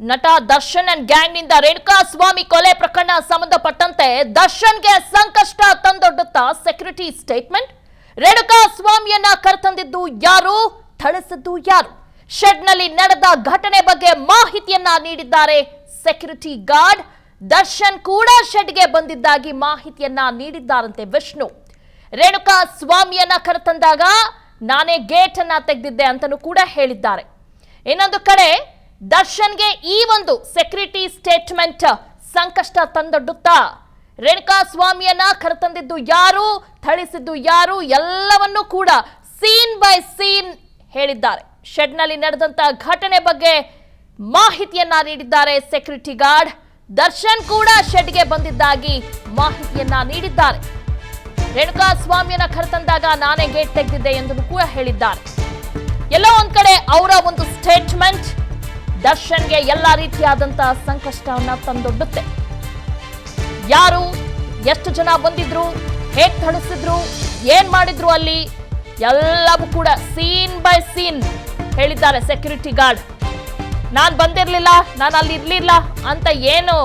ನಟ Darshan and gang ನಿಂದ ರೇಣುಕಾಸ್ವಾಮಿ ಕೊಲೆ ಪ್ರಕರಣ ಸಂಬಂಧಪಟ್ಟಂತೆ ದರ್ಶನ್ಗೆ ಸಂಕಷ್ಟ ತಂದೊಡ್ಡುತ್ತಾ ಸೆಕ್ಯೂರಿಟಿ ಸ್ಟೇಟ್ಮೆಂಟ್. ರೇಣುಕಾಸ್ವಾಮಿಯನ್ನ ಕರೆತಂದಿದ್ದು ಯಾರು, ಥಳಿಸಿದ್ದು ಯಾರು? ಶೆಡ್ನಲ್ಲಿ ನಡೆದ ಘಟನೆ ಬಗ್ಗೆ ಮಾಹಿತಿಯನ್ನ ನೀಡಿದ್ದಾರೆ ಸೆಕ್ಯೂರಿಟಿ ಗಾರ್ಡ್. ದರ್ಶನ್ ಕೂಡ ಶೆಡ್ಗೆ ಬಂದಿದ್ದಾಗಿ ಮಾಹಿತಿಯನ್ನ ನೀಡಿದ್ದಾರಂತೆ ವಿಷ್ಣು. ರೇಣುಕಾಸ್ವಾಮಿಯನ್ನ ಕರೆತಂದಾಗ ನಾನೇ ಗೇಟ್ ಅನ್ನ ತೆಗೆದಿದ್ದೆ ಅಂತಲೂ ಕೂಡ ಹೇಳಿದ್ದಾರೆ. ಇನ್ನೊಂದು ಕಡೆ ದರ್ಶನ್ಗೆ ಈ ಒಂದು ಸೆಕ್ಯೂರಿಟಿ ಸ್ಟೇಟ್ಮೆಂಟ್ ಸಂಕಷ್ಟ ತಂದೊಡ್ಡುತ್ತಾ ರೇಣುಕಾಸ್ವಾಮಿಯನ್ನ ಕರೆತಂದಿದ್ದು ಯಾರು, ಥಳಿಸಿದ್ದು ಯಾರು ಎಲ್ಲವನ್ನೂ ಕೂಡ ಸೀನ್ ಬೈ ಸೀನ್ ಹೇಳಿದ್ದಾರೆ. ಶೆಡ್ನಲ್ಲಿ ನಡೆದಂತ ಘಟನೆ ಬಗ್ಗೆ ಮಾಹಿತಿಯನ್ನ ನೀಡಿದ್ದಾರೆ ಸೆಕ್ಯೂರಿಟಿ ಗಾರ್ಡ್. ದರ್ಶನ್ ಕೂಡ ಶೆಡ್ಗೆ ಬಂದಿದ್ದಾಗಿ ಮಾಹಿತಿಯನ್ನ ನೀಡಿದ್ದಾರೆ. ರೇಣುಕಾಸ್ವಾಮಿಯನ್ನ ಕರೆತಂದಾಗ ನಾನೇ ಗೇಟ್ ತೆಗೆದಿದ್ದೆ ಎಂದು ಕೂಡ ಹೇಳಿದ್ದಾರೆ. ಎಲ್ಲೋ ಒಂದ್ ಕಡೆ ಅವರ ಒಂದು ಸ್ಟೇಟ್ಮೆಂಟ್ ದರ್ಶನ್ಗೆ ಎಲ್ಲಾ ರೀತಿಯಾದಂತಹ ಸಂಕಷ್ಟವನ್ನ ತಂದೊಡ್ಡುತ್ತೆ. ಯಾರು, ಎಷ್ಟು ಜನ ಬಂದಿದ್ರು, ಹೇಗ್ ಥಳಿಸಿದ್ರು, ಏನ್ ಮಾಡಿದ್ರು, ಅಲ್ಲಿ ಎಲ್ಲವೂ ಕೂಡ ಸೀನ್ ಬೈ ಸೀನ್ ಹೇಳಿದ್ದಾರೆ ಸೆಕ್ಯೂರಿಟಿ ಗಾರ್ಡ್. ನಾನ್ ಬಂದಿರ್ಲಿಲ್ಲ, ನಾನು ಅಲ್ಲಿ ಇರ್ಲಿಲ್ಲ ಅಂತ ಏನು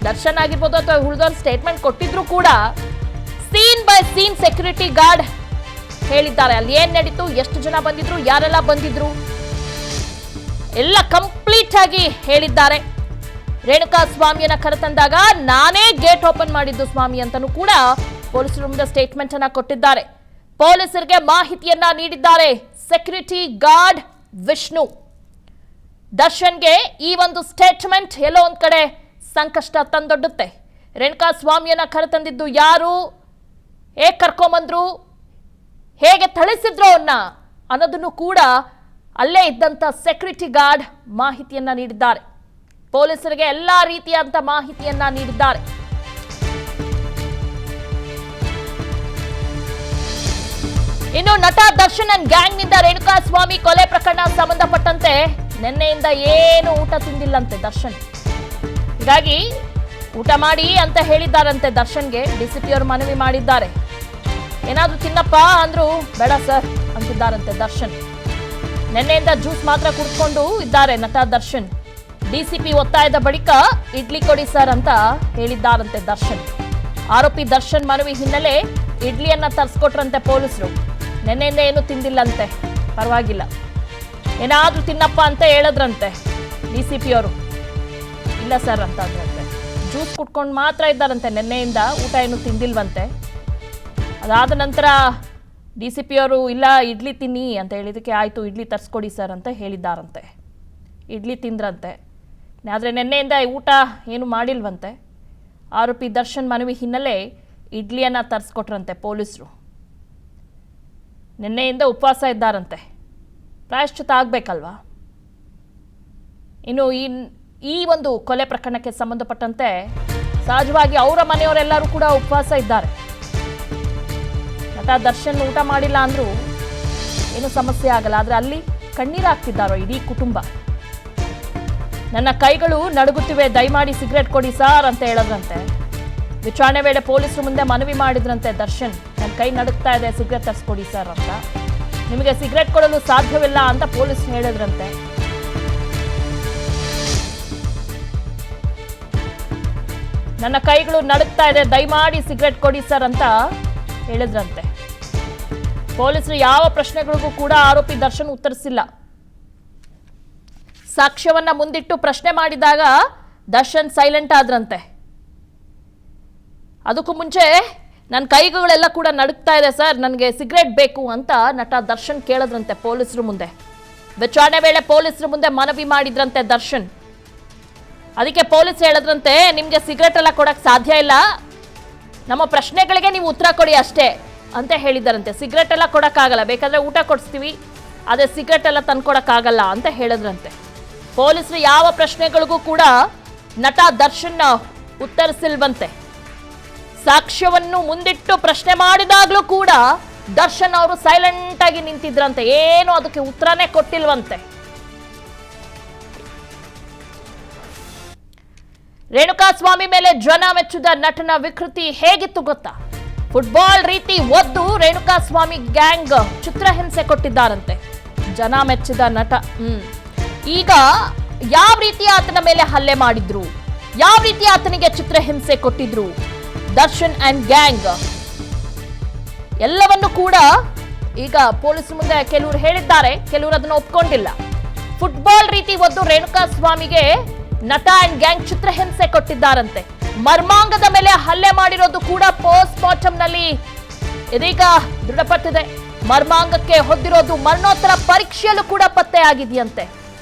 ದರ್ಶನ್ ಆಗಿರ್ಬೋದು ಅಥವಾ ಉಳಿದವ್ರ ಸ್ಟೇಟ್ಮೆಂಟ್ ಕೊಟ್ಟಿದ್ರು ಕೂಡ scene by scene security guard ಹೇಳಿದ್ದಾರೆ. ಅಲ್ಲಿ ಏನ್ ನಡೀತು, ಎಷ್ಟು ಜನ ಬಂದಿದ್ರು, ಯಾರೆಲ್ಲ ಬಂದಿದ್ರು, ಎಲ್ಲ ಕಂಪ್ಲೀಟ್ ಆಗಿ ಹೇಳಿದ್ದಾರೆ. ರೇಣುಕಾಸ್ವಾಮಿಯನ್ನ ಕರೆತಂದಾಗ ನಾನೇ ಗೇಟ್ ಓಪನ್ ಮಾಡಿದ್ದು ಸ್ವಾಮಿ ಅಂತನೂ ಕೂಡ ಪೊಲೀಸರು ಮುಂದೆ ಸ್ಟೇಟ್ಮೆಂಟ್ ಅನ್ನ ಕೊಟ್ಟಿದ್ದಾರೆ. ಪೊಲೀಸರಿಗೆ ಮಾಹಿತಿಯನ್ನ ನೀಡಿದ್ದಾರೆ ಸೆಕ್ಯೂರಿಟಿ ಗಾರ್ಡ್ ವಿಷ್ಣು. ದರ್ಶನ್ಗೆ ಈ ಒಂದು ಸ್ಟೇಟ್ಮೆಂಟ್ ಎಲ್ಲೋ ಒಂದ್ ಕಡೆ ಸಂಕಷ್ಟ ತಂದೊಡ್ಡುತ್ತೆ. ರೇಣುಕಾಸ್ವಾಮಿಯನ್ನ ಕರೆತಂದಿದ್ದು ಯಾರು, ಹೇಗೆ ಕರ್ಕೊಂಬಂದ್ರು, ಹೇಗೆ ಥಳಿಸಿದ್ರು ಅನ್ನೋದನ್ನು ಕೂಡ ಅಲ್ಲೇ ಇದ್ದಂತ ಸೆಕ್ಯೂರಿಟಿ ಗಾರ್ಡ್ ಮಾಹಿತಿಯನ್ನ ನೀಡಿದ್ದಾರೆ. ಪೊಲೀಸರಿಗೆ ಎಲ್ಲಾ ರೀತಿಯಾದಂತ ಮಾಹಿತಿಯನ್ನ ನೀಡಿದ್ದಾರೆ. ಇನ್ನು ನಟ ದರ್ಶನ್ ಅಂಡ್ ಗ್ಯಾಂಗ್ ನಿಂದ ರೇಣುಕಾಸ್ವಾಮಿ ಕೊಲೆ ಪ್ರಕರಣ ಸಂಬಂಧಪಟ್ಟಂತೆ ನಿನ್ನೆಯಿಂದ ಏನು ಊಟ ತಿಂದಿಲ್ಲಂತೆ ದರ್ಶನ್. ಹೀಗಾಗಿ ಊಟ ಮಾಡಿ ಅಂತ ಹೇಳಿದ್ದಾರಂತೆ ದರ್ಶನ್ಗೆ. ಡಿಸಿಪಿ ಅವರು ಮನವಿ ಮಾಡಿದ್ದಾರೆ. ಏನಾದ್ರೂ ತಿನ್ನಪ್ಪ ಅಂದ್ರು ಬೇಡ ಸರ್ ಅಂತಿದ್ದಾರಂತೆ ದರ್ಶನ್. ನಿನ್ನೆಯಿಂದ ಜ್ಯೂಸ್ ಮಾತ್ರ ಕುಡ್ಕೊಂಡು ಇದ್ದಾರೆ ನಟ ದರ್ಶನ್. ಡಿಸಿಪಿ ಒತ್ತಾಯದ ಬಳಿಕ ಇಡ್ಲಿ ಕೊಡಿ ಸರ್ ಅಂತ ಹೇಳಿದ್ದಾರಂತೆ ದರ್ಶನ್. ಆರೋಪಿ ದರ್ಶನ್ ಮನವಿ ಹಿನ್ನೆಲೆ ಇಡ್ಲಿಯನ್ನ ತರಿಸ್ಕೊಟ್ರಂತೆ ಪೊಲೀಸರು. ನಿನ್ನೆಯಿಂದ ಏನು ತಿಂದಿಲ್ಲಂತೆ, ಪರವಾಗಿಲ್ಲ, ಏನಾದ್ರೂ ತಿನ್ನಪ್ಪ ಅಂತ ಹೇಳಿದ್ರಂತೆ ಡಿಸಿಪಿ ಅವರು. ಇಲ್ಲ ಸರ್ ಅಂತ ಅಂದ್ರಂತೆ. ಜ್ಯೂಸ್ ಕುಡ್ಕೊಂಡು ಮಾತ್ರ ಇದ್ದಾರಂತೆ, ನಿನ್ನೆಯಿಂದ ಊಟ ಏನು ತಿಂದಿಲ್ವಂತೆ. ಅದಾದ ನಂತರ ಡಿಸಿಪಿ ಅವರು ಇಲ್ಲ ಇಡ್ಲಿ ತಿನ್ನಿ ಅಂತ ಹೇಳಿದಕ್ಕೆ ಆಯಿತು ಇಡ್ಲಿ ತರಿಸ್ಕೊಡಿ ಸರ್ ಅಂತ ಹೇಳಿದ್ದಾರಂತೆ. ಇಡ್ಲಿ ತಿಂದ್ರಂತೆ. ಆದರೆ ನಿನ್ನೆಯಿಂದ ಊಟ ಏನು ಮಾಡಿಲ್ವಂತೆ. ಆರೋಪಿ ದರ್ಶನ್ ಮನವಿ ಹಿನ್ನೆಲೆ ಇಡ್ಲಿಯನ್ನು ತರಿಸ್ಕೊಟ್ರಂತೆ ಪೊಲೀಸರು. ನಿನ್ನೆಯಿಂದ ಉಪವಾಸ ಇದ್ದಾರಂತೆ. ಪ್ರಾಯಶ್ಚಿತ್ತ ಆಗಬೇಕಲ್ವಾ. ಇನ್ನು ಈ ಒಂದು ಕೊಲೆ ಪ್ರಕರಣಕ್ಕೆ ಸಂಬಂಧಪಟ್ಟಂತೆ ಸಹಜವಾಗಿ ಅವರ ಮನೆಯವರೆಲ್ಲರೂ ಕೂಡ ಉಪವಾಸ ಇದ್ದಾರೆ. ನಟ ದರ್ಶನ್ ಊಟ ಮಾಡಿಲ್ಲ ಅಂದ್ರೂ ಏನು ಸಮಸ್ಯೆ ಆಗಲ್ಲ. ಆದರೆ ಅಲ್ಲಿ ಕಣ್ಣೀರಾಗ್ತಿದ್ದಾರೋ ಇಡೀ ಕುಟುಂಬ. ನನ್ನ ಕೈಗಳು ನಡುಗುತ್ತಿವೆ, ದಯಮಾಡಿ ಸಿಗರೇಟ್ ಕೊಡಿ ಸಾರ್ ಅಂತ ಹೇಳಿದ್ರಂತೆ. ವಿಚಾರಣೆ ವೇಳೆ ಪೊಲೀಸರು ಮುಂದೆ ಮನವಿ ಮಾಡಿದ್ರಂತೆ ದರ್ಶನ್, ನನ್ನ ಕೈ ನಡುಗ್ತಾ ಇದೆ, ಸಿಗರೇಟ್ ತರಿಸ್ಕೊಡಿ ಸರ್ ಅಂತ. ನಿಮಗೆ ಸಿಗರೇಟ್ ಕೊಡಲು ಸಾಧ್ಯವಿಲ್ಲ ಅಂತ ಪೊಲೀಸರು ಹೇಳಿದ್ರಂತೆ. ನನ್ನ ಕೈಗಳು ನಡುಗ್ತಾ ಇದೆ, ದಯಮಾಡಿ ಸಿಗರೇಟ್ ಕೊಡಿ ಸರ್ ಅಂತ ಹೇಳಿದ್ರಂತೆ. ಪೊಲೀಸರು ಯಾವ ಪ್ರಶ್ನೆಗಳಿಗೂ ಕೂಡ ಆರೋಪಿ ದರ್ಶನ್ ಉತ್ತರಿಸಿಲ್ಲ. ಸಾಕ್ಷ್ಯವನ್ನ ಮುಂದಿಟ್ಟು ಪ್ರಶ್ನೆ ಮಾಡಿದಾಗ ದರ್ಶನ್ ಸೈಲೆಂಟ್ ಆದ್ರಂತೆ. ಅದಕ್ಕೂ ಮುಂಚೆ ನನ್ನ ಕೈಗಳೆಲ್ಲ ಕೂಡ ನಡುಗ್ತಾ ಇದೆ ಸರ್, ನನಗೆ ಸಿಗರೇಟ್ ಬೇಕು ಅಂತ ನಟ ದರ್ಶನ್ ಕೇಳಿದ್ರಂತೆ ಪೊಲೀಸರು ಮುಂದೆ. ವಿಚಾರಣೆ ವೇಳೆ ಪೊಲೀಸರು ಮುಂದೆ ಮನವಿ ಮಾಡಿದ್ರಂತೆ ದರ್ಶನ್. ಅದಕ್ಕೆ ಪೊಲೀಸ್ ಹೇಳಿದ್ರಂತೆ, ನಿಮಗೆ ಸಿಗರೇಟ್ ಎಲ್ಲ ಕೊಡಕ್ಕೆ ಸಾಧ್ಯ ಇಲ್ಲ, ನಮ್ಮ ಪ್ರಶ್ನೆಗಳಿಗೆ ನೀವು ಉತ್ತರ ಕೊಡಿ ಅಷ್ಟೇ ಅಂತ ಹೇಳಿದಾರಂತೆ. ಸಿಗರೇಟ್ ಎಲ್ಲ ಕೊಡಕ್ಕಾಗಲ್ಲ, ಬೇಕಾದ್ರೆ ಊಟ ಕೊಡಿಸ್ತೀವಿ, ಅದೇ ಸಿಗರೇಟ್ ಎಲ್ಲ ತಂದ್ಕೊಡಕ್ಕಾಗಲ್ಲ ಅಂತ ಹೇಳಿದ್ರಂತೆ. ಪೊಲೀಸರು ಯಾವ ಪ್ರಶ್ನೆಗಳಿಗೂ ಕೂಡ ನಟ ದರ್ಶನ್ ಉತ್ತರಿಸಿಲ್ವಂತೆ. ಸಾಕ್ಷ್ಯವನ್ನು ಮುಂದಿಟ್ಟು ಪ್ರಶ್ನೆ ಮಾಡಿದಾಗ್ಲೂ ಕೂಡ ದರ್ಶನ್ ಅವರು ಸೈಲೆಂಟ್ ಆಗಿ ನಿಂತಿದ್ರಂತೆ, ಏನು ಅದಕ್ಕೆ ಉತ್ತರನೇ ಕೊಟ್ಟಿಲ್ವಂತೆ. ರೇಣುಕಾಸ್ವಾಮಿ ಮೇಲೆ ಜನ ಮೆಚ್ಚಿದ ನಟನ ವಿಕೃತಿ ಹೇಗಿತ್ತು ಗೊತ್ತಾ? ಫುಟ್ಬಾಲ್ ರೀತಿ ಒದ್ದು ರೇಣುಕಾಸ್ವಾಮಿ ಗ್ಯಾಂಗ್ ಚಿತ್ರಹಿಂಸೆ ಕೊಟ್ಟಿದ್ದಾರಂತೆ ಜನ ಮೆಚ್ಚಿದ ನಟ. ಈಗ ಯಾವ ರೀತಿ ಆತನ ಮೇಲೆ ಹಲ್ಲೆ ಮಾಡಿದ್ರು, ಯಾವ ರೀತಿ ಆತನಿಗೆ ಚಿತ್ರಹಿಂಸೆ ಕೊಟ್ಟಿದ್ರು ದರ್ಶನ್ ಅಂಡ್ ಗ್ಯಾಂಗ್, ಎಲ್ಲವನ್ನು ಕೂಡ ಈಗ ಪೊಲೀಸ್ ಮುಂದೆ ಕೆಲವರು ಹೇಳಿದ್ದಾರೆ, ಕೆಲವರು ಅದನ್ನು ಒಪ್ಕೊಂಡಿಲ್ಲ. ಫುಟ್ಬಾಲ್ ರೀತಿ ಒದ್ದು ರೇಣುಕಾ ಸ್ವಾಮಿಗೆ ನಟ ಅಂಡ್ ಗ್ಯಾಂಗ್ ಚಿತ್ರಹಿಂಸೆ ಕೊಟ್ಟಿದ್ದಾರಂತೆ. ಮರ್ಮಾಂಗದ ಮೇಲೆ ಹಲ್ಲೆ ಮಾಡಿರೋದು ಕೂಡ ಪೋಸ್ಟ್ ಮಾರ್ಟಮ್ ನಲ್ಲಿ ಇದೀಗ ದೃಢಪಟ್ಟಿದೆ. ಮರ್ಮಾಂಗಕ್ಕೆ ಹೊದ್ದಿರೋದು ಮರಣೋತ್ತರ ಪರೀಕ್ಷೆಯಲ್ಲೂ ಕೂಡ ಪತ್ತೆ ಆಗಿದೆಯಂತೆ.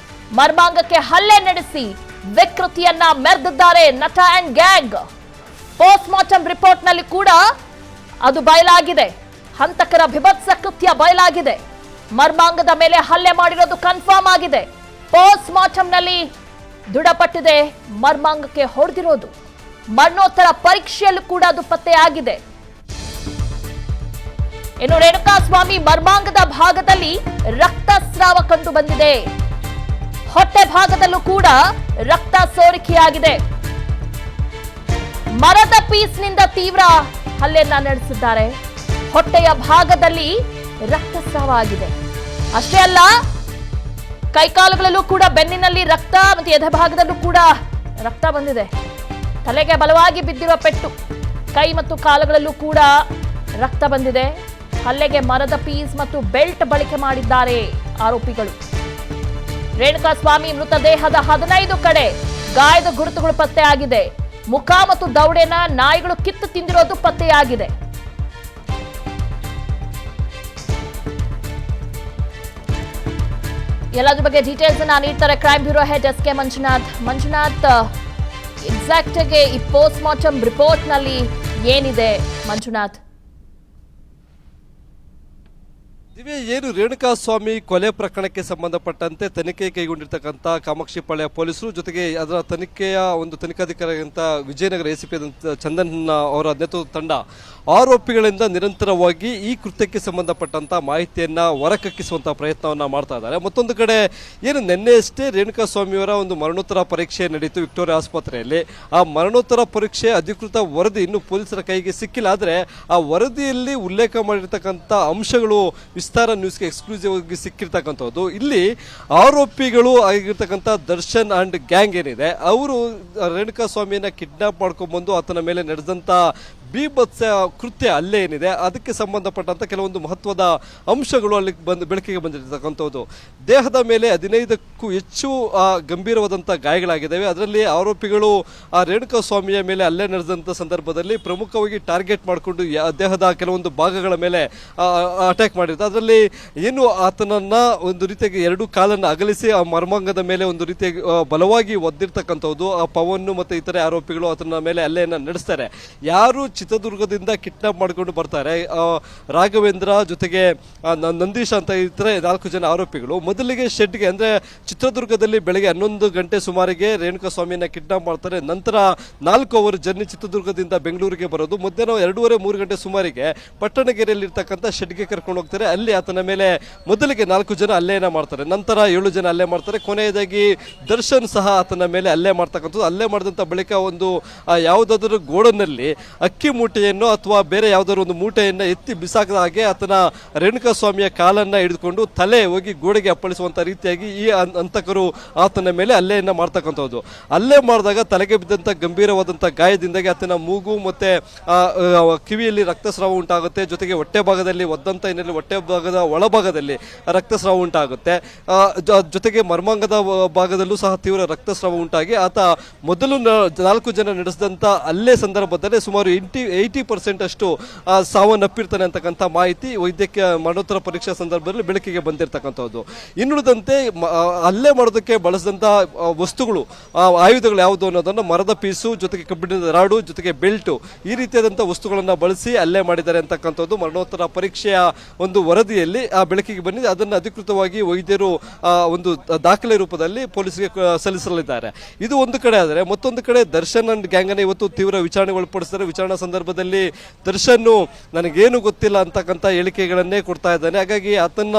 ಮರ್ಮಾಂಗಕ್ಕೆ ಹಲ್ಲೆ ನಡೆಸಿ ವಿಕೃತಿಯನ್ನ ಮೆರೆದಿದ್ದಾರೆ ನಟ and gang. Post mortem report ನಲ್ಲಿ ಕೂಡ ಅದು ಬಯಲಾಗಿದೆ. ಹಂತಕರ ಬಿಭತ್ಸ ಕೃತ್ಯ ಬಯಲಾಗಿದೆ. ಮರ್ಮಾಂಗದ ಮೇಲೆ ಹಲ್ಲೆ ಮಾಡಿರೋದು ಕನ್ಫರ್ಮ್ ಆಗಿದೆ. ಪೋಸ್ಟ್ ಮಾರ್ಟಮ್ ನಲ್ಲಿ ದೃಢಪಟ್ಟಿದೆ ಮರ್ಮಾಂಗಕ್ಕೆ ಹೊಡೆದಿರೋದು. ಮರಣೋತ್ತರ ಪರೀಕ್ಷೆಯಲ್ಲೂ ಕೂಡ ಅದು ಪತ್ತೆ ಆಗಿದೆ. ಇನ್ನು ರೇಣುಕಾ ಸ್ವಾಮಿ ಮರ್ಮಾಂಗದ ಭಾಗದಲ್ಲಿ ರಕ್ತಸ್ರಾವ ಕಂಡು ಬಂದಿದೆ. ಹೊಟ್ಟೆ ಭಾಗದಲ್ಲೂ ಕೂಡ ರಕ್ತ ಸೋರಿಕೆಯಾಗಿದೆ. ಮರದ ಪೀಸ್ನಿಂದ ತೀವ್ರ ಹಲ್ಲೆಯನ್ನ ನಡೆಸಿದ್ದಾರೆ. ಹೊಟ್ಟೆಯ ಭಾಗದಲ್ಲಿ ರಕ್ತಸ್ರಾವ ಆಗಿದೆ. ಅಷ್ಟೇ ಅಲ್ಲ, ಕೈಕಾಲುಗಳಲ್ಲೂ ಕೂಡ ಬೆನ್ನಿನಲ್ಲಿ ರಕ್ತ ಮತ್ತು ಎದೆ ಭಾಗದಲ್ಲೂ ಕೂಡ ರಕ್ತ ಬಂದಿದೆ. ತಲೆಗೆ ಬಲವಾಗಿ ಬಿದ್ದಿರುವ ಪೆಟ್ಟು, ಕೈ ಮತ್ತು ಕಾಲುಗಳಲ್ಲೂ ಕೂಡ ರಕ್ತ ಬಂದಿದೆ. ಹಲ್ಲೆಗೆ ಮರದ ಪೀಸ್ ಮತ್ತು ಬೆಲ್ಟ್ ಬಳಕೆ ಮಾಡಿದ್ದಾರೆ ಆರೋಪಿಗಳು. ರೇಣುಕಾ ಸ್ವಾಮಿ ಮೃತದೇಹದ 15 ಕಡೆ ಗಾಯದ ಗುರುತುಗಳು ಪತ್ತೆಯಾಗಿದೆ. ಮುಖ ಮತ್ತು ದೌಡೆನ ನಾಯಿಗಳು ಕಿತ್ತು ತಿಂದಿರೋದು ಪತ್ತೆಯಾಗಿದೆ. ಎಲ್ಲದ್ರ ಬಗ್ಗೆ ಡೀಟೇಲ್ಸ್ ಅನ್ನ ನೀಡ್ತಾರೆ crime bureau head S K. Manjunath, exact ಆಗಿ ಈ ಪೋಸ್ಟ್ ಮಾರ್ಟಮ್ ರಿಪೋರ್ಟ್ ನಲ್ಲಿ ಏನಿದೆ ಮಂಜುನಾಥ್? ಏನು ರೇಣುಕಾ ಸ್ವಾಮಿ ಕೊಲೆ ಪ್ರಕರಣಕ್ಕೆ ಸಂಬಂಧಪಟ್ಟಂತೆ ತನಿಖೆ ಕೈಗೊಂಡಿರ್ತಕ್ಕಂಥ ಕಾಮಾಕ್ಷಿಪಾಳ್ಯ ಪೊಲೀಸರು, ಜೊತೆಗೆ ಅದರ ತನಿಖೆಯ ಒಂದು ತನಿಖಾಧಿಕಾರಿಯಾದಂಥ ವಿಜಯನಗರ ಎಸಿಪಿ ಚಂದನ್ ಅವರ ನೇತೃತ್ವದ ತಂಡ ಆರೋಪಿಗಳಿಂದ ನಿರಂತರವಾಗಿ ಈ ಕೃತ್ಯಕ್ಕೆ ಸಂಬಂಧಪಟ್ಟಂತ ಮಾಹಿತಿಯನ್ನ ಹೊರಕಕ್ಕಿಸುವಂತಹ ಪ್ರಯತ್ನವನ್ನ ಮಾಡ್ತಾ ಇದ್ದಾರೆ. ಮತ್ತೊಂದು ಕಡೆ ಏನು ನಿನ್ನೆಯಷ್ಟೇ ರೇಣುಕಾ ಸ್ವಾಮಿಯವರ ಒಂದು ಮರಣೋತ್ತರ ಪರೀಕ್ಷೆ ನಡೆಯಿತು ವಿಕ್ಟೋರಿಯಾ ಆಸ್ಪತ್ರೆಯಲ್ಲಿ. ಆ ಮರಣೋತ್ತರ ಪರೀಕ್ಷೆ ಅಧಿಕೃತ ವರದಿ ಇನ್ನು ಪೊಲೀಸರ ಕೈಗೆ ಸಿಕ್ಕಿಲ್ಲ. ಆದರೆ ಆ ವರದಿಯಲ್ಲಿ ಉಲ್ಲೇಖ ಮಾಡಿರ್ತಕ್ಕಂಥ ಅಂಶಗಳು ವಿಸ್ತಾರ ನ್ಯೂಸ್ಗೆ ಎಕ್ಸ್ಕ್ಲೂಸಿವ್ ಆಗಿ ಸಿಕ್ಕಿರ್ತಕ್ಕಂಥದ್ದು. ಇಲ್ಲಿ ಆರೋಪಿಗಳು ಆಗಿರ್ತಕ್ಕಂಥ ದರ್ಶನ್ ಅಂಡ್ ಗ್ಯಾಂಗ್ ಏನಿದೆ, ಅವರು ರೇಣುಕಾ ಸ್ವಾಮಿಯನ್ನ ಕಿಡ್ನಾಪ್ ಮಾಡ್ಕೊಂಡ್ಬಂದು ಆತನ ಮೇಲೆ ನಡೆದಂತ ಬೀಭತ್ಸ ಕೃತ್ಯ ಅಲ್ಲೇ ಏನಿದೆ ಅದಕ್ಕೆ ಸಂಬಂಧಪಟ್ಟಂತ ಕೆಲವೊಂದು ಮಹತ್ವದ ಅಂಶಗಳು ಅಲ್ಲಿ ಬೆಳಕಿಗೆ ಬಂದಿರತಕ್ಕಂಥದ್ದು. ದೇಹದ ಮೇಲೆ 15ಕ್ಕೂ ಹೆಚ್ಚು ಗಂಭೀರವಾದಂಥ ಗಾಯಗಳಾಗಿದ್ದಾವೆ. ಅದರಲ್ಲಿ ಆರೋಪಿಗಳು ಆ ರೇಣುಕಾ ಸ್ವಾಮಿಯ ಮೇಲೆ ಹಲ್ಲೆ ನಡೆದಂಥ ಸಂದರ್ಭದಲ್ಲಿ ಪ್ರಮುಖವಾಗಿ ಟಾರ್ಗೆಟ್ ಮಾಡಿಕೊಂಡು ದೇಹದ ಕೆಲವೊಂದು ಭಾಗಗಳ ಮೇಲೆ ಅಟ್ಯಾಕ್ ಮಾಡಿರ್ತಾರೆ. ಅದರಲ್ಲಿ ಏನು ಆತನನ್ನ ಒಂದು ರೀತಿಯಾಗಿ 2 ಕಾಲನ್ನು ಅಗಲಿಸಿ ಆ ಮರ್ಮಾಂಗದ ಮೇಲೆ ಒಂದು ರೀತಿಯಾಗಿ ಬಲವಾಗಿ ಒದ್ದಿರ್ತಕ್ಕಂಥದ್ದು. ಆ ಪವನ್ ಮತ್ತು ಇತರೆ ಆರೋಪಿಗಳು ಆತನ ಮೇಲೆ ಹಲ್ಲೆಯನ್ನು ನಡೆಸ್ತಾರೆ. ಯಾರು ಚಿತ್ರದುರ್ಗದಿಂದ ಕಿಡ್ನಾಪ್ ಮಾಡಿಕೊಂಡು ಬರ್ತಾರೆ, ರಾಘವೇಂದ್ರ ಜೊತೆಗೆ ನಂದೀಶ್ ಅಂತ ಇತರೆ 4 ಜನ ಆರೋಪಿಗಳು ಮೊದಲಿಗೆ ಶೆಡ್ಗೆ ಅಂದ್ರೆ ಚಿತ್ರದುರ್ಗದಲ್ಲಿ ಬೆಳಗ್ಗೆ 11 ಗಂಟೆ ಸುಮಾರಿಗೆ ರೇಣುಕಾ ಸ್ವಾಮಿಯನ್ನ ಕಿಡ್ನಾಪ್ ಮಾಡ್ತಾರೆ. ನಂತರ 4 ಅವರ್ ಜರ್ನಿ ಚಿತ್ರದುರ್ಗದಿಂದ ಬೆಂಗಳೂರಿಗೆ ಬರೋದು. ಮಧ್ಯಾಹ್ನ 2:30-3 ಗಂಟೆ ಸುಮಾರಿಗೆ ಪಟ್ಟಣಗೆರೆಯಲ್ಲಿ ಇರ್ತಕ್ಕಂಥ ಶೆಡ್ಗೆ ಕರ್ಕೊಂಡು ಹೋಗ್ತಾರೆ. ಅಲ್ಲಿ ಆತನ ಮೇಲೆ ಮೊದಲಿಗೆ 4 ಜನ ಹಲ್ಲೆಯನ್ನ ಮಾಡ್ತಾರೆ. ನಂತರ 7 ಜನ ಹಲ್ಲೆ ಮಾಡ್ತಾರೆ. ಕೊನೆಯದಾಗಿ ದರ್ಶನ್ ಸಹ ಆತನ ಮೇಲೆ ಹಲ್ಲೆ ಮಾಡ್ತಕ್ಕಂಥದ್ದು. ಹಲ್ಲೆ ಮಾಡಿದಂಥ ಬಳಿಕ ಒಂದು ಯಾವುದಾದ್ರೂ ಗೋಡನ್ನಲ್ಲಿ ಅಕ್ಕಿ ಮೂಟೆಯನ್ನು ಅಥವಾ ಬೇರೆ ಯಾವುದಾದ್ರು ಒಂದು ಮೂಟೆಯನ್ನು ಎತ್ತಿ ಬಿಸಾಕದ ಹಾಗೆ ಆತನ ರೇಣುಕಾ ಸ್ವಾಮಿಯ ಕಾಲನ್ನ ಹಿಡಿದುಕೊಂಡು ತಲೆ ಹೋಗಿ ಗೋಡೆಗೆ ಅಪ್ಪಳಿಸುವಂತ ರೀತಿಯಾಗಿ ಈ ಹಂತಕರು ಆತನ ಮೇಲೆ ಹಲ್ಲೆಯನ್ನ ಮಾಡ್ತಕ್ಕಂಥದ್ದು. ಹಲ್ಲೆ ಮಾಡಿದಾಗ ತಲೆಗೆ ಬಿದ್ದಂತ ಗಂಭೀರವಾದಂಥ ಗಾಯದಿಂದಾಗಿ ಆತನ ಮೂಗು ಮತ್ತೆ ಕಿವಿಯಲ್ಲಿ ರಕ್ತಸ್ರಾವ ಉಂಟಾಗುತ್ತೆ. ಜೊತೆಗೆ ಹೊಟ್ಟೆ ಭಾಗದಲ್ಲಿ ಒದ್ದಂತ ಹಿನ್ನೆಲೆ ಹೊಟ್ಟೆ ಭಾಗದ ಒಳಭಾಗದಲ್ಲಿ ರಕ್ತಸ್ರಾವ ಉಂಟಾಗುತ್ತೆ. ಜೊತೆಗೆ ಮರ್ಮಾಂಗದ ಭಾಗದಲ್ಲೂ ಸಹ ತೀವ್ರ ರಕ್ತಸ್ರಾವ ಉಂಟಾಗಿ ಆತ ಮೊದಲು 4 ಜನ ನಡೆಸಿದಂತ ಹಲ್ಲೆ ಸಂದರ್ಭದಲ್ಲಿ ಸುಮಾರು 80% ಅಷ್ಟು ಸಾವನ್ನಪ್ಪಿರ್ತಾನೆ ಅಂತಕ್ಕಂಥ ಮಾಹಿತಿ ವೈದ್ಯಕೀಯ ಮರಣೋತ್ತರ ಪರೀಕ್ಷಾ ಸಂದರ್ಭದಲ್ಲಿ ಬೆಳಕಿಗೆ ಬಂದಿರತಕ್ಕಂಥದ್ದು. ಇನ್ನುಳಿದಂತೆ ಹಲ್ಲೆ ಮಾಡೋದಕ್ಕೆ ಬಳಸಿದಂಥ ವಸ್ತುಗಳು, ಆಯುಧಗಳು ಯಾವುದು ಅನ್ನೋದನ್ನು ಮರದ ಪೀಸು ಜೊತೆಗೆ ಕಬ್ಬಿಣದ ರಾಡು ಜೊತೆಗೆ ಬೆಲ್ಟು ಈ ರೀತಿಯಾದಂಥ ವಸ್ತುಗಳನ್ನು ಬಳಸಿ ಹಲ್ಲೆ ಮಾಡಿದ್ದಾರೆ ಅಂತಕ್ಕಂಥದ್ದು ಮರಣೋತ್ತರ ಪರೀಕ್ಷೆಯ ಒಂದು ವರದಿಯಲ್ಲಿ ಬೆಳಕಿಗೆ ಬಂದಿದೆ. ಅದನ್ನು ಅಧಿಕೃತವಾಗಿ ವೈದ್ಯರು ಒಂದು ದಾಖಲೆ ರೂಪದಲ್ಲಿ ಪೊಲೀಸರಿಗೆ ಸಲ್ಲಿಸಲಿದ್ದಾರೆ. ಇದು ಒಂದು ಕಡೆ ಆದರೆ ಮತ್ತೊಂದು ಕಡೆ ದರ್ಶನ್ ಅಂಡ್ ಗ್ಯಾಂಗ್ ಅನ್ನು ಇವತ್ತು ತೀವ್ರ ವಿಚಾರಣೆಗೊಳಪಡಿಸಿದ್ದಾರೆ. ವಿಚಾರಣಾ ಸಂದರ್ಭದಲ್ಲಿ ದರ್ಶನ್ ನನಗೇನು ಗೊತ್ತಿಲ್ಲ ಅಂತಕ್ಕಂಥ ಹೇಳಿಕೆಗಳನ್ನೇ ಕೊಡ್ತಾ ಇದ್ದಾನೆ. ಹಾಗಾಗಿ ಆತನ್ನ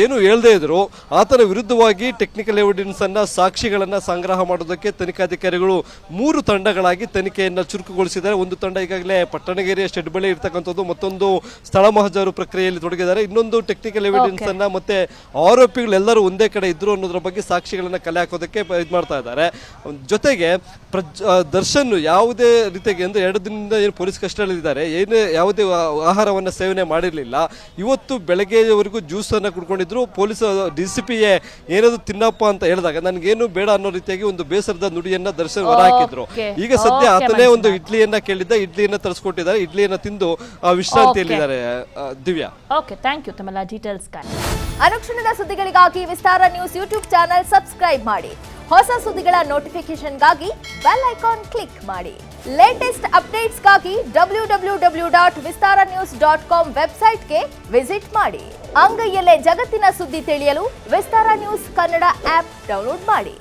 ಏನು ಹೇಳದೇ ಇದ್ರು ಆತನ ವಿರುದ್ಧವಾಗಿ ಟೆಕ್ನಿಕಲ್ ಎವಿಡೆನ್ಸ್ ಅನ್ನ ಸಾಕ್ಷಿಗಳನ್ನ ಸಂಗ್ರಹ ಮಾಡೋದಕ್ಕೆ ತನಿಖಾಧಿಕಾರಿಗಳು 3 ತಂಡಗಳಾಗಿ ತನಿಖೆಯನ್ನ ಚುರುಕುಗೊಳಿಸಿದ್ದಾರೆ. ಒಂದು ತಂಡ ಈಗಾಗಲೇ ಪಟ್ಟಣಗೆರೆಯ ಶೆಡ್ ಬಳಿ ಇರ್ತಕ್ಕಂಥದ್ದು, ಮತ್ತೊಂದು ಸ್ಥಳ ಮಹಜರು ಪ್ರಕ್ರಿಯೆಯಲ್ಲಿ ತೊಡಗಿದ್ದಾರೆ, ಇನ್ನೊಂದು ಟೆಕ್ನಿಕಲ್ ಎವಿಡೆನ್ಸ್ ಅನ್ನ ಮತ್ತೆ ಆರೋಪಿಗಳೆಲ್ಲರೂ ಒಂದೇ ಕಡೆ ಇದ್ರು ಅನ್ನೋದ್ರ ಬಗ್ಗೆ ಸಾಕ್ಷಿಗಳನ್ನ ಕಲೆ ಹಾಕೋದಕ್ಕೆ ಇದು ಮಾಡ್ತಾ ಇದ್ದಾರೆ. ಜೊತೆಗೆ ದರ್ಶನ್ ಯಾವುದೇ ರೀತಿಯಾಗಿ ಅಂದ್ರೆ 2 ದಿನದಿಂದ ಏನು ಪೊಲೀಸ್ ಕಸ್ಟಡಿಯಲ್ಲಿದ್ದಾರೆ, ಯಾವುದೇ ಆಹಾರವನ್ನು ಸೇವನೆ ಮಾಡಿರಲಿಲ್ಲ. ಇವತ್ತು ಬೆಳಗ್ಗೆವರೆಗೂ ಜ್ಯೂಸ್ ಅನ್ನ ಕುಡ್ಕೊಂಡಿದ್ರು. ಪೊಲೀಸ್ DCPಗೆ ಏನಾದ್ರು ತಿನ್ನಪ್ಪ ಅಂತ ಹೇಳಿದಾಗ ನನಗೇನು ಬೇಡ ಅನ್ನೋ ರೀತಿಯಾಗಿ ಒಂದು ಬೇಸರದ ನುಡಿಯನ್ನ ದರ್ಶನ್ ಹೊರಹಾಕಿದ್ರು. ಈಗ ಸದ್ಯ ಆತನೇ ಒಂದು ಇಡ್ಲಿಯನ್ನ ಕೇಳಿದ್ದ, ಇಡ್ಲಿಯನ್ನ ತರಿಸ್ಕೊಟ್ಟಿದ್ದಾರೆ, ಇಡ್ಲಿಯನ್ನ ತಿಂದು ವಿಶ್ರಾಂತಿಯಲ್ಲಿದ್ದಾರೆ. ದಿವ್ಯಾ, ಓಕೆ, ಥ್ಯಾಂಕ್ ಯು ತಮ್ಮೆಲ್ಲ ಡೀಟೇಲ್ಸ್. ಅನುಕ್ಷಣದ ಸುದ್ದಿಗಳಿಗಾಗಿ ವಿಸ್ತಾರ ನ್ಯೂಸ್ ಯೂಟ್ಯೂಬ್ ಚಾನೆಲ್ ಸಬ್ಸ್ಕ್ರೈಬ್ ಮಾಡಿ. ಹೊಸ ಸುದ್ದಿಗಳ ನೋಟಿಫಿಕೇಶನ್ಗಾಗಿ ಬೆಲ್ ಐಕಾನ್ ಕ್ಲಿಕ್ ಮಾಡಿ. ಲೇಟೆಸ್ಟ್ ಅಪ್ಡೇಟ್ಸ್ಗಾಗಿ www.vistaranews.com ವೆಬ್ಸೈಟ್ಗೆ ವಿಸಿಟ್ ಮಾಡಿ. ಅಂಗೈಯಲ್ಲೇ ಜಗತ್ತಿನ ಸುದ್ದಿ ತಿಳಿಯಲು ವಿಸ್ತಾರ ನ್ಯೂಸ್ ಕನ್ನಡ ಆಪ್ ಡೌನ್ಲೋಡ್ ಮಾಡಿ.